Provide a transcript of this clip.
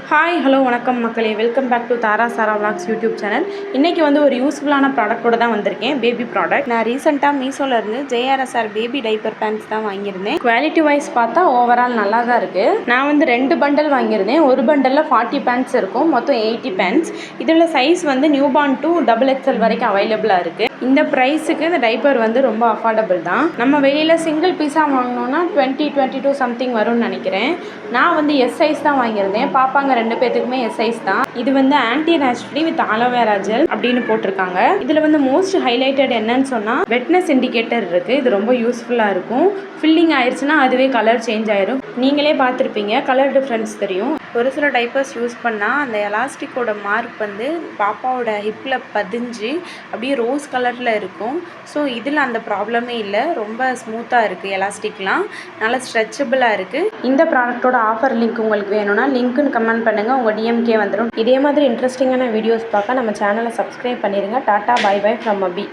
Hi hello வணக்கம் மக்களே, welcome back to Tara Sara vlogs YouTube channel. இன்றைக்கி வந்து ஒரு யூஸ்ஃபுல்லான ப்ராடக்ட்டோட தான் வந்திருக்கேன், பேபி ப்ராடக்ட். நான் ரீசெண்டாக மீஷோலேருந்து JRSR பேபி டைப்பர் பேண்ட்ஸ் தான் வாங்கியிருந்தேன். குவாலிட்டி வைஸ் பார்த்தா ஓவரால் நல்லா தான் இருக்குது. நான் வந்து 2 பண்டல் வாங்கியிருந்தேன். ஒரு பண்டலில் 40 பேண்ட்ஸ் இருக்கும், மொத்தம் 80 பேண்ட்ஸ். இதில் சைஸ் வந்து நியூபார்ன் டு XXL வரைக்கும் அவைலபிளாக இருக்குது. இந்த ப்ரைஸுக்கு இந்த டைப்பர் வந்து ரொம்ப அஃபோர்டபுள் தான். நம்ம வெளியில் சிங்கிள் பீஸாக வாங்கினோன்னா 22 சம்திங் வரும்னு நினைக்கிறேன். நான் வந்து எஸ் சைஸ் தான் வாங்கியிருந்தேன். பாப்பாங்க 2 பேத்துக்குமே எஸ் சைஸ் தான். இது வந்து anti rash free with aloe vera gel அப்படின்னு போட்டிருக்காங்க. இதில் வந்து மோஸ்ட் ஹைலைட்டட் என்னன்னு சொன்னால் வெட்னஸ் இண்டிகேட்டர் இருக்குது. இது ரொம்ப யூஸ்ஃபுல்லாக இருக்கும். ஃபில்லிங் ஆயிடுச்சுன்னா அதுவே கலர் சேஞ்ச் ஆயிரும். நீங்களே பார்த்துருப்பீங்க, கலர் டிஃப்ரென்ஸ் தெரியும். ஒரு சில டைப்பர்ஸ் யூஸ் பண்ணால் அந்த எலாஸ்டிக்கோட மார்க் வந்து பாப்பாவோட ஹிப்பில் பதிஞ்சு அப்படியே ரோஸ் கலரில் இருக்கும். ஸோ இதில் அந்த ப்ராப்ளமே இல்லை, ரொம்ப ஸ்மூத்தாக இருக்குது. எலாஸ்டிக்லாம் நல்லா ஸ்ட்ரெச்சபிளாக இருக்குது. இந்த ப்ராடக்ட்டோட ஆஃபர் லிங்க் உங்களுக்கு வேணும்னா லிங்க்குன்னு கமெண்ட் பண்ணுங்கள், உங்கள் டிஎம்கே வந்துடும். இதே மாதிரி இன்ட்ரெஸ்டிங்கான வீடியோஸ் பார்க்க நம்ம சேனலை சப்ஸ்கிரைப் பண்ணிடுங்க. Ta-ta bye bye from Abhi.